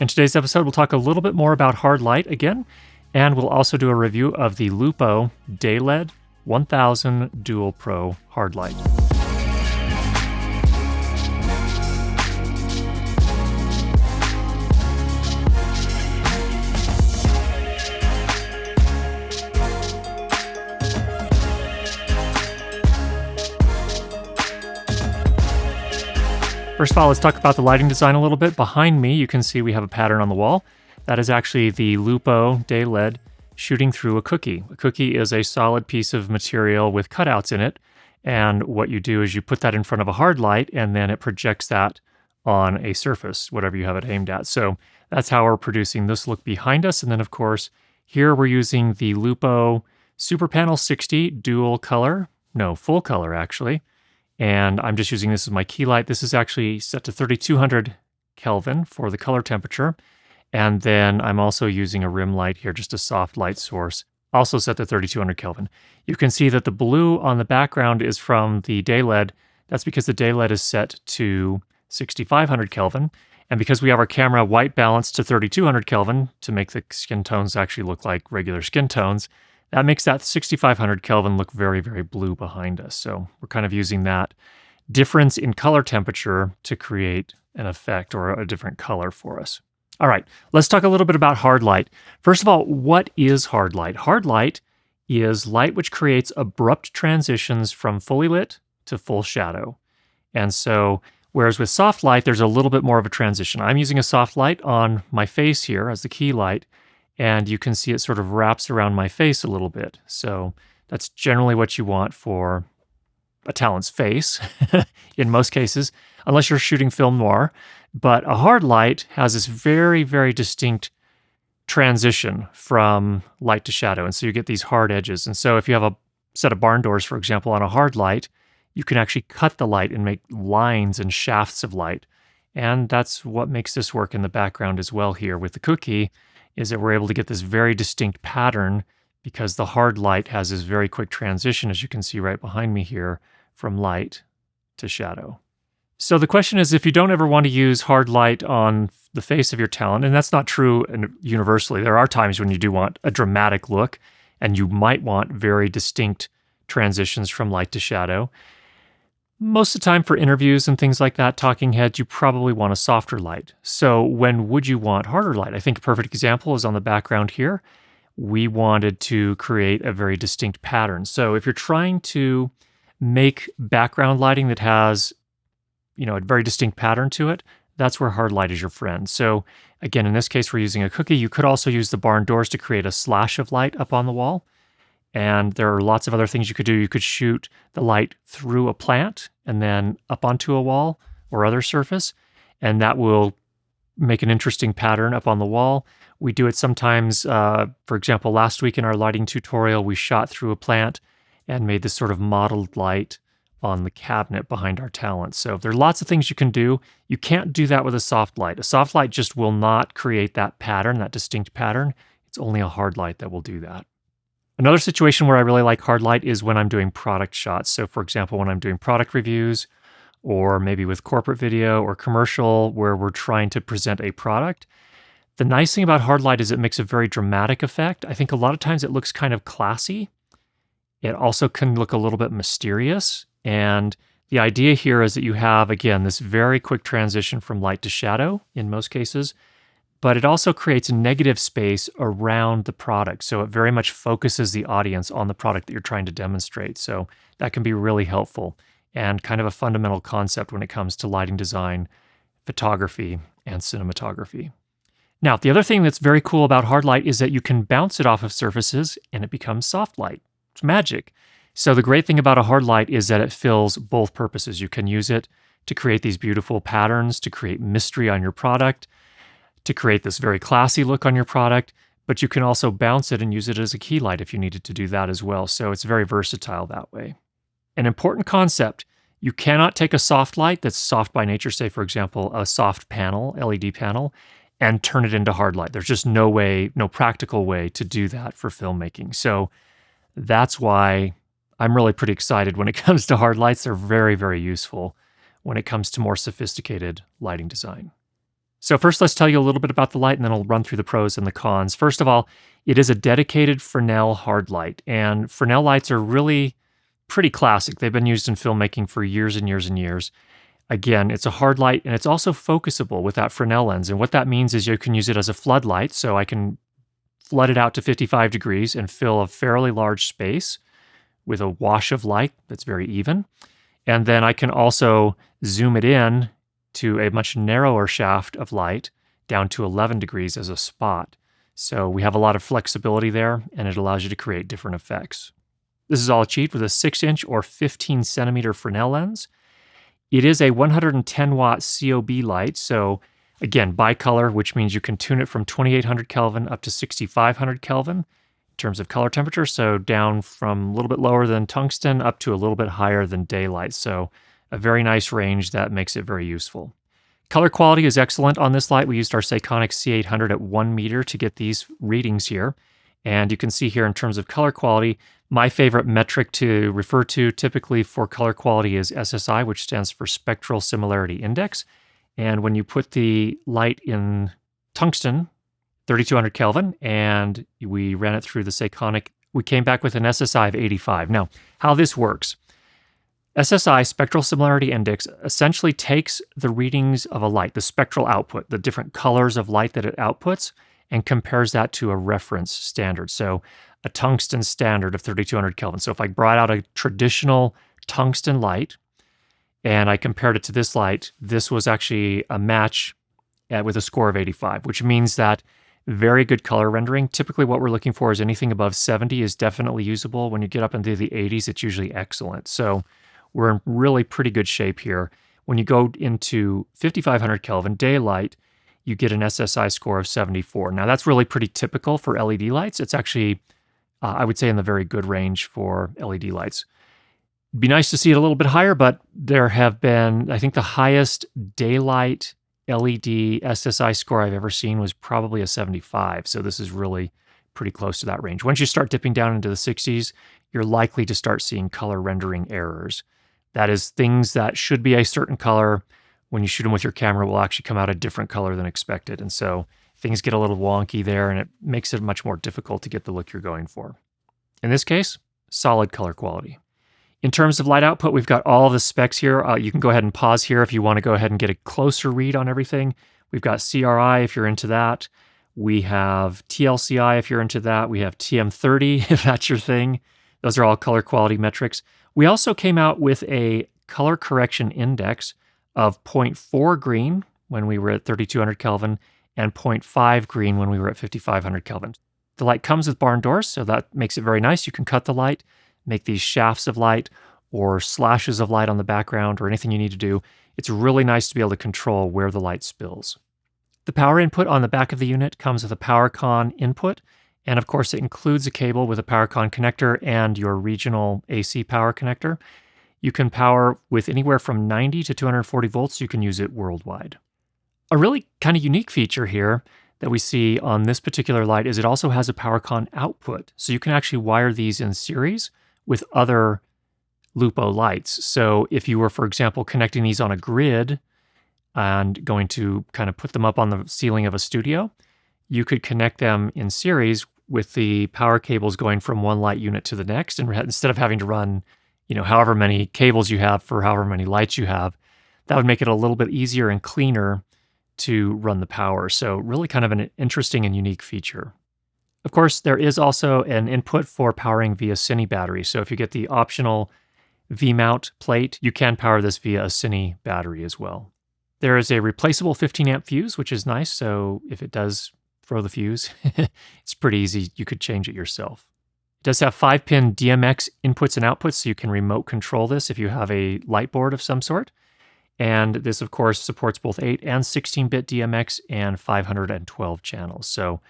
In today's episode, we'll talk a little bit more about hard light again, and we'll also do a review of the Lupo Dayled 1000 Dual Pro hard light. First of all, let's talk about the lighting design a little bit. Behind me, you can see we have a pattern on the wall. That is actually the Lupo Dayled shooting through a cookie. A cookie is a solid piece of material with cutouts in it. And what you do is you put that in front of a hard light and then it projects that on a surface, whatever you have it aimed at. So that's how we're producing this look behind us. And then of course, here we're using the Lupo Super Panel 60 full color actually. And I'm just using this as my key light. This is actually set to 3200 Kelvin for the color temperature. And then I'm also using a rim light here, just a soft light source, also set to 3200 Kelvin. You can see that the blue on the background is from the Dayled. That's because the Dayled is set to 6500 Kelvin. And because we have our camera white balanced to 3200 Kelvin to make the skin tones actually look like regular skin tones, that makes that 6500 Kelvin look very, very blue behind us. So we're kind of using that difference in color temperature to create an effect or a different color for us. All right, let's talk a little bit about hard light. First of all, what is hard light? Hard light is light which creates abrupt transitions from fully lit to full shadow. And so, whereas with soft light, there's a little bit more of a transition. I'm using a soft light on my face here as the key light, and you can see it sort of wraps around my face a little bit. So that's generally what you want for a talent's face in most cases, unless you're shooting film noir. But a hard light has this very, very distinct transition from light to shadow. And so you get these hard edges. And so if you have a set of barn doors, for example, on a hard light, you can actually cut the light and make lines and shafts of light. And that's what makes this work in the background as well here with the cookie, is that we're able to get this very distinct pattern because the hard light has this very quick transition, as you can see right behind me here, from light to shadow. So the question is, if you don't ever want to use hard light on the face of your talent, and that's not true universally, there are times when you do want a dramatic look, and you might want very distinct transitions from light to shadow. Most of the time for interviews and things like that, talking heads, you probably want a softer light. So when would you want harder light? I think a perfect example is on the background here. We wanted to create a very distinct pattern. So if you're trying to make background lighting that has, a very distinct pattern to it, that's where hard light is your friend. So again, in this case, we're using a cookie. You could also use the barn doors to create a slash of light up on the wall. And there are lots of other things you could do. You could shoot the light through a plant and then up onto a wall or other surface, and that will make an interesting pattern up on the wall. We do it sometimes, for example, last week in our lighting tutorial, we shot through a plant and made this sort of mottled light on the cabinet behind our talent. So there are lots of things you can do. You can't do that with a soft light. A soft light just will not create that pattern, that distinct pattern. It's only a hard light that will do that. Another situation where I really like hard light is when I'm doing product shots. So for example, when I'm doing product reviews, or maybe with corporate video or commercial where we're trying to present a product. The nice thing about hard light is it makes a very dramatic effect. I think a lot of times it looks kind of classy. It also can look a little bit mysterious. And the idea here is that you have, again, this very quick transition from light to shadow in most cases, but it also creates a negative space around the product. So it very much focuses the audience on the product that you're trying to demonstrate. So that can be really helpful and kind of a fundamental concept when it comes to lighting design, photography, and cinematography. Now, the other thing that's very cool about hard light is that you can bounce it off of surfaces and it becomes soft light. It's magic. So the great thing about a hard light is that it fills both purposes. You can use it to create these beautiful patterns, to create mystery on your product, to create this very classy look on your product, but you can also bounce it and use it as a key light if you needed to do that as well. So it's very versatile that way. An important concept, you cannot take a soft light that's soft by nature, say for example, a soft panel, LED panel, and turn it into hard light. There's just no way, no practical way to do that for filmmaking. So that's why I'm really pretty excited when it comes to hard lights. They're very, very useful when it comes to more sophisticated lighting design. So first, let's tell you a little bit about the light, and then I'll run through the pros and the cons. First of all, it is a dedicated Fresnel hard light, and Fresnel lights are really pretty classic. They've been used in filmmaking for years and years and years. Again, it's a hard light, and it's also focusable with that Fresnel lens. And what that means is you can use it as a floodlight, so I can flood it out to 55 degrees and fill a fairly large space with a wash of light that's very even. And then I can also zoom it in to a much narrower shaft of light down to 11 degrees as a spot. So we have a lot of flexibility there, and it allows you to create different effects. This is all achieved with a 6-inch or 15 centimeter Fresnel lens. It is a 110 watt COB light, so again, bicolor, which means you can tune it from 2800 Kelvin up to 6500 Kelvin in terms of color temperature, so down from a little bit lower than tungsten up to a little bit higher than daylight. So a very nice range that makes it very useful. Color quality is excellent on this light. We used our Sekonic C800 at 1 meter to get these readings here. And you can see here in terms of color quality, my favorite metric to refer to typically for color quality is SSI, which stands for Spectral Similarity Index. And when you put the light in tungsten, 3200 Kelvin, and we ran it through the Sekonic, we came back with an SSI of 85. Now, how this works. SSI, Spectral Similarity Index, essentially takes the readings of a light, the spectral output, the different colors of light that it outputs, and compares that to a reference standard. So a tungsten standard of 3200 Kelvin. So if I brought out a traditional tungsten light and I compared it to this light, this was actually a match with a score of 85, which means that very good color rendering. Typically what we're looking for is anything above 70 is definitely usable. When you get up into the 80s, it's usually excellent. So we're in really pretty good shape here. When you go into 5500 Kelvin daylight, you get an SSI score of 74. Now that's really pretty typical for LED lights. It's actually, I would say, in the very good range for LED lights. It'd be nice to see it a little bit higher, but there have been, I think the highest daylight LED SSI score I've ever seen was probably a 75. So this is really pretty close to that range. Once you start dipping down into the 60s, you're likely to start seeing color rendering errors. That is, things that should be a certain color, when you shoot them with your camera, will actually come out a different color than expected. And so things get a little wonky there, and it makes it much more difficult to get the look you're going for. In this case, solid color quality. In terms of light output, we've got all the specs here. You can go ahead and pause here if you want to go ahead and get a closer read on everything. We've got CRI if you're into that. We have TLCI if you're into that. We have TM30 if that's your thing. Those are all color quality metrics. We also came out with a color correction index of 0.4 green when we were at 3200 Kelvin and 0.5 green when we were at 5500 Kelvin. The light comes with barn doors, so that makes it very nice. You can cut the light, make these shafts of light or slashes of light on the background or anything you need to do. It's really nice to be able to control where the light spills. The power input on the back of the unit comes with a PowerCon input, and of course it includes a cable with a PowerCon connector and your regional AC power connector. You can power with anywhere from 90 to 240 volts. You can use it worldwide. A really kind of unique feature here that we see on this particular light is it also has a PowerCon output. So you can actually wire these in series with other Lupo lights. So if you were, for example, connecting these on a grid and going to kind of put them up on the ceiling of a studio, you could connect them in series with the power cables going from one light unit to the next. And instead of having to run, however many cables you have for however many lights you have, that would make it a little bit easier and cleaner to run the power. So really kind of an interesting and unique feature. Of course, there is also an input for powering via Cine battery. So if you get the optional V-mount plate, you can power this via a Cine battery as well. There is a replaceable 15 amp fuse, which is nice. So if it does throw the fuse, it's pretty easy. You could change it yourself. It does have 5-pin DMX inputs and outputs, so you can remote control this if you have a light board of some sort. And this, of course, supports both 8 and 16-bit DMX and 512 channels. So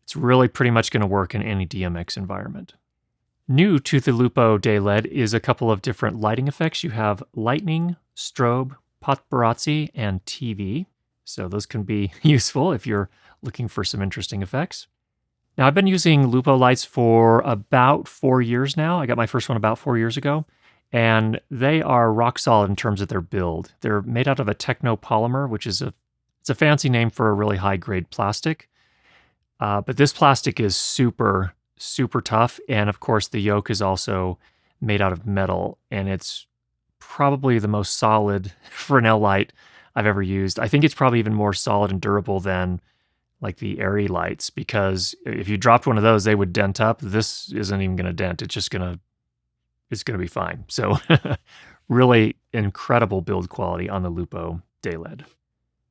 it's really pretty much going to work in any DMX environment. New to the Lupo Dayled is a couple of different lighting effects. You have lightning, strobe, paparazzi, and TV. So those can be useful if you're looking for some interesting effects. Now, I've been using Lupo lights for about 4 years now. I got my first one about 4 years ago, and they are rock solid in terms of their build. They're made out of a technopolymer, which is a It's a fancy name for a really high-grade plastic, but this plastic is super, super tough, and of course the yoke is also made out of metal, and it's probably the most solid Fresnel light I've ever used. I think it's probably even more solid and durable than like the Airy lights, because if you dropped one of those, they would dent up. This isn't even going to dent. It's going to be fine. So really incredible build quality on the Lupo Dayled.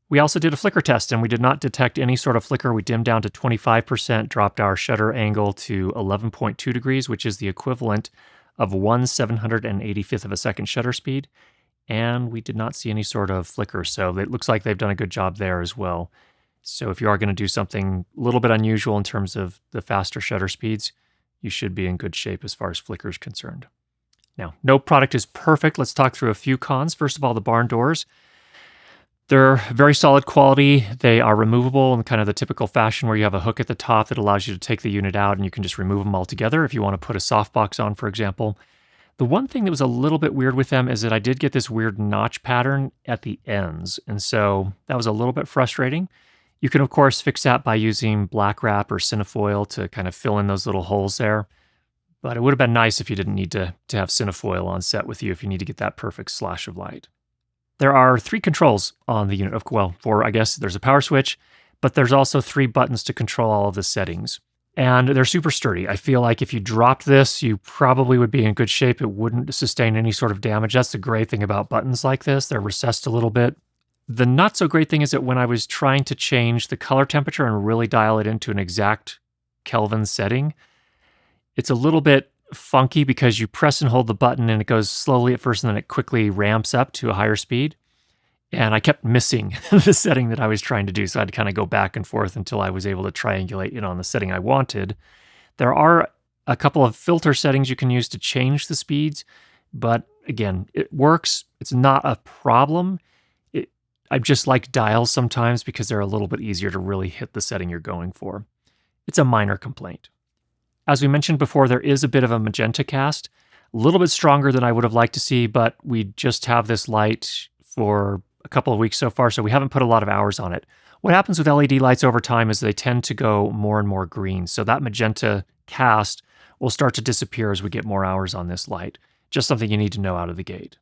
We also did a flicker test, and we did not detect any sort of flicker. We dimmed down to 25%, dropped our shutter angle to 11.2 degrees, which is the equivalent of 1/785th of a second shutter speed, and we did not see any sort of flicker, so it looks like they've done a good job there as well. So if you are going to do something a little bit unusual in terms of the faster shutter speeds, you should be in good shape as far as flicker is concerned. Now, no product is perfect. Let's talk through a few cons. First of all, the barn doors. They're very solid quality. They are removable in kind of the typical fashion where you have a hook at the top that allows you to take the unit out and you can just remove them all together if you want to put a softbox on, for example. The one thing that was a little bit weird with them is that I did get this weird notch pattern at the ends, and so that was a little bit frustrating. You can, of course, fix that by using black wrap or cinefoil to kind of fill in those little holes there, but it would have been nice if you didn't need to have cinefoil on set with you if you need to get that perfect slash of light. There are 3 controls on the unit. Well, 4, I guess. There's a power switch, but there's also 3 buttons to control all of the settings. And they're super sturdy. I feel like if you dropped this, you probably would be in good shape. It wouldn't sustain any sort of damage. That's the great thing about buttons like this. They're recessed a little bit. The not so great thing is that when I was trying to change the color temperature and really dial it into an exact Kelvin setting, it's a little bit funky because you press and hold the button and it goes slowly at first and then it quickly ramps up to a higher speed. And I kept missing the setting that I was trying to do, so I had to kind of go back and forth until I was able to triangulate it on the setting I wanted. There are a couple of filter settings you can use to change the speeds, but again, it works. It's not a problem. I just like dials sometimes because they're a little bit easier to really hit the setting you're going for. It's a minor complaint. As we mentioned before, there is a bit of a magenta cast, a little bit stronger than I would have liked to see, but we just have this light for a couple of weeks so far, so we haven't put a lot of hours on it. What happens with LED lights over time is they tend to go more and more green, so that magenta cast will start to disappear as we get more hours on this light. Just something you need to know out of the gate.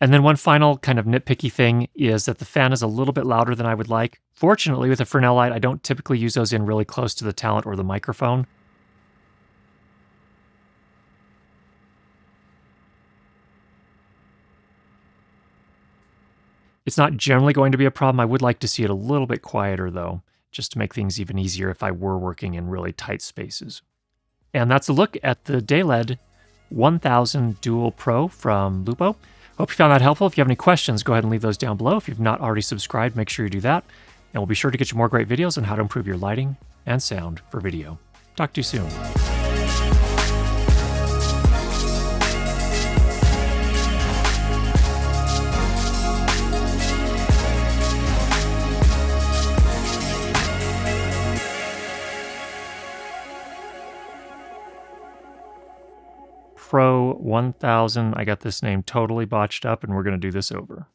And then one final kind of nitpicky thing is that the fan is a little bit louder than I would like. Fortunately, with a Fresnel light, I don't typically use those in really close to the talent or the microphone. It's not generally going to be a problem. I would like to see it a little bit quieter though, just to make things even easier if I were working in really tight spaces. And that's a look at the Dayled 1000 Dual Pro from Lupo. Hope you found that helpful. If you have any questions, go ahead and leave those down below. If you've not already subscribed, make sure you do that. And we'll be sure to get you more great videos on how to improve your lighting and sound for video. Talk to you soon. Pro 1000. I got this name totally botched up, and we're going to do this over.